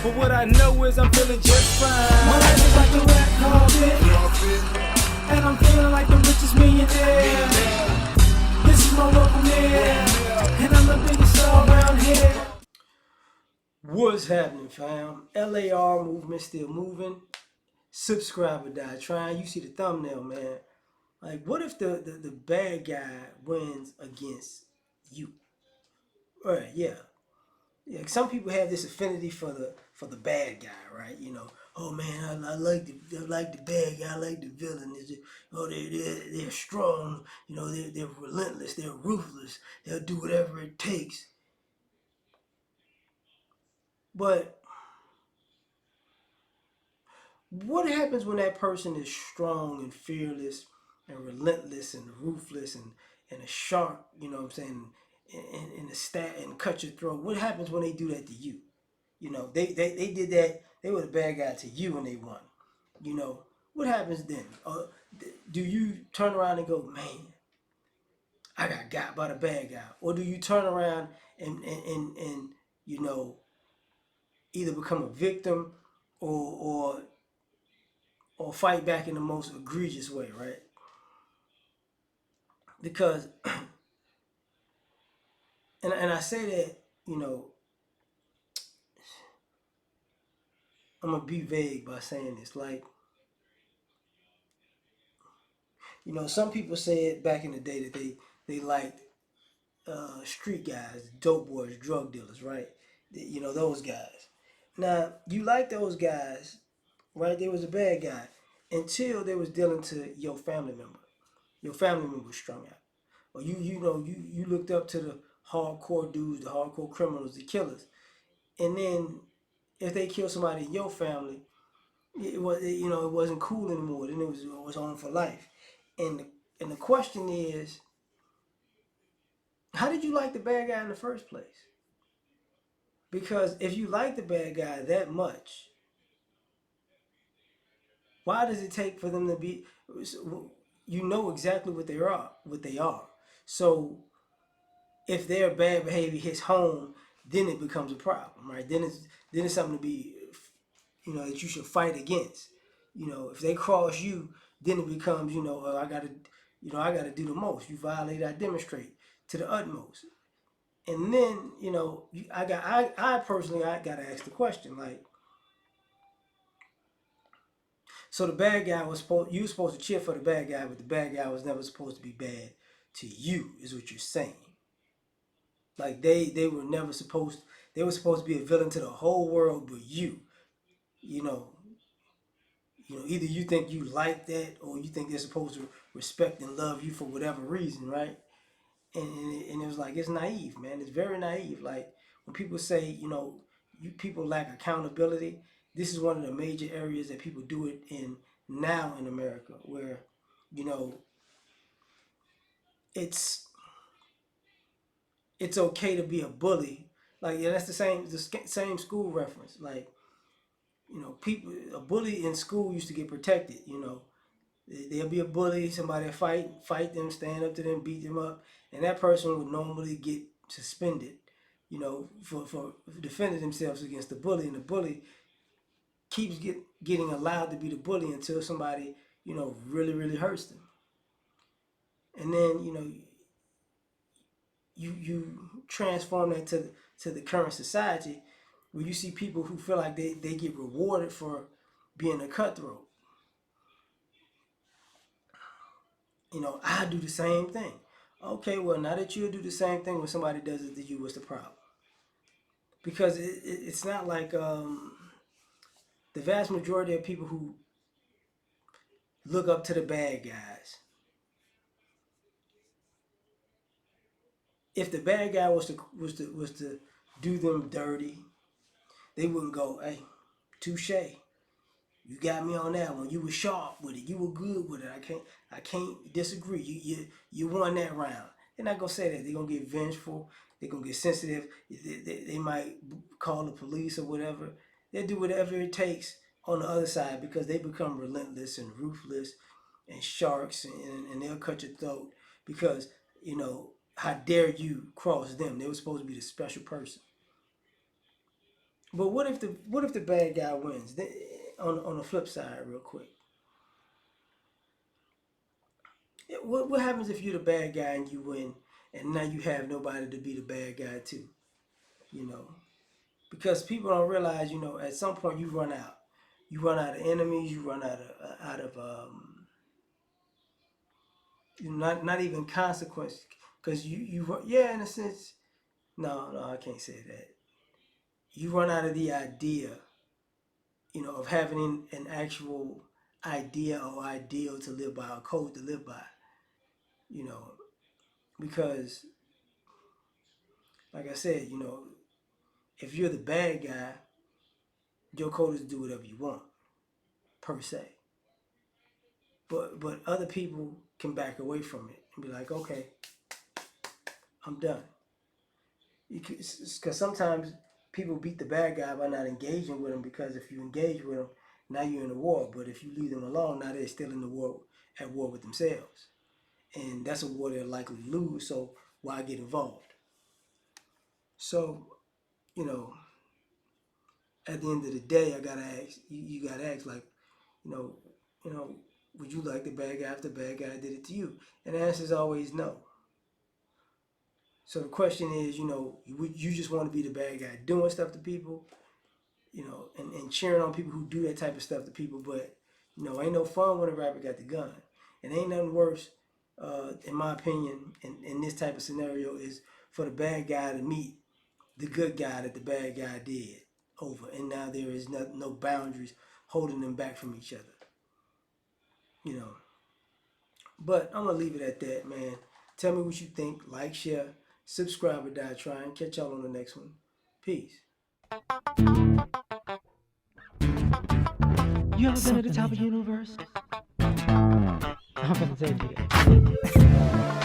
But what I know is I'm feeling just fine. My life is like a red carpet, and I'm feeling like the richest millionaire. This is my local mayor, and I'm the biggest star around here. What's happening, fam? L.A.R. movement still moving. Subscribe or die trying. You see the thumbnail, man. Like, what if the bad guy wins against you? Right, yeah. Yeah, some people have this affinity for the bad guy, right? You know, oh man, I like the bad guy, I like the villain. Oh, they're strong. You know, they're relentless. They're ruthless. They'll do whatever it takes. But what happens when that person is strong and fearless and relentless and ruthless and a shark? You know what I'm saying? And a stat and cut your throat. What happens when they do that to you? You know, they did that. They were the bad guy to you and they won. You know, what happens then? Do you turn around and go, man, I got by the bad guy? Or do you turn around and you know, either become a victim or or fight back in the most egregious way, right? Because, and I say that, you know, I'm going to be vague by saying this. Like, you know, some people said back in the day that they liked street guys, dope boys, drug dealers, right? You know, those guys. Now, you like those guys, right? They was a bad guy until they was dealing to your family member. Your family member was strung out. Or you looked up to the hardcore dudes, the hardcore criminals, the killers. And then if they kill somebody in your family, it wasn't cool anymore. Then it was on for life. And the question is, how did you like the bad guy in the first place? Because if you like the bad guy that much, why does it take for them to be? You know exactly what they are. What they are. So if their bad behavior hits home, then it becomes a problem, right? Then it's something to be, you know, that you should fight against. You know, if they cross you, then it becomes, I gotta do the most. You violate, I demonstrate to the utmost. And then, you know, I personally, I gotta ask the question, like, so the bad guy you were supposed to cheer for the bad guy, but the bad guy was never supposed to be bad to you, is what you're saying. Like they were never supposed, they were supposed to be a villain to the whole world, but you know, either you think you like that or you think they're supposed to respect and love you for whatever reason, right? And it was like, it's naive, man. It's very naive. Like when people say, you know, people lack accountability. This is one of the major areas that people do it in now in America, where, you know, it's it's okay to be a bully. Like, yeah, that's the same school reference. Like, you know, people, a bully in school used to get protected. You know, there'll be a bully, somebody fight them, stand up to them, beat them up, and that person would normally get suspended, you know, for defending themselves against the bully, and the bully keeps getting allowed to be the bully until somebody, you know, really hurts them, and then, you know, you transform that to the current society, where you see people who feel like they get rewarded for being a cutthroat. You know, I do the same thing. Okay, well, now that you do the same thing when somebody does it to you, what's the problem? Because it's not like the vast majority of people who look up to the bad guys. If the bad guy was to do them dirty, they wouldn't go, "Hey, touche. You got me on that one. You were sharp with it. You were good with it. I can't disagree. You won that round." They're not gonna say that. They're gonna get vengeful. They're gonna get sensitive. They might call the police or whatever. They'll do whatever it takes on the other side, because they become relentless and ruthless and sharks, and they'll cut your throat because, you know, how dare you cross them? They were supposed to be the special person. But what if the bad guy wins? On the flip side, real quick, what happens if you're the bad guy and you win, and now you have nobody to be the bad guy too? You know, because people don't realize, at some point you run out. You run out of enemies. You run out of not even consequences. Because yeah, in a sense, no, I can't say that. You run out of the idea, of having an actual idea or ideal to live by, a code to live by, you know, because like I said, if you're the bad guy, your code is to do whatever you want, per se. But other people can back away from it and be like, okay, I'm done. Because sometimes people beat the bad guy by not engaging with him, because if you engage with him, now you're in a war. But if you leave them alone, now they're still in the war, at war with themselves. And that's a war they're likely to lose, so why get involved? So, you know, at the end of the day, I gotta ask, you gotta ask, like, you know, you know, would you like the bad guy if the bad guy did it to you? And the answer is always no. So the question is, would you just want to be the bad guy doing stuff to people, and cheering on people who do that type of stuff to people? But, ain't no fun when a rapper got the gun. And ain't nothing worse, in my opinion, in this type of scenario, is for the bad guy to meet the good guy that the bad guy did over. And now there is no boundaries holding them back from each other. You know. But I'm going to leave it at that, man. Tell me what you think. Like, share, subscribe, or die trying. Catch y'all on the next one. Peace. You ever been at the top of the universe? I'm gonna take you.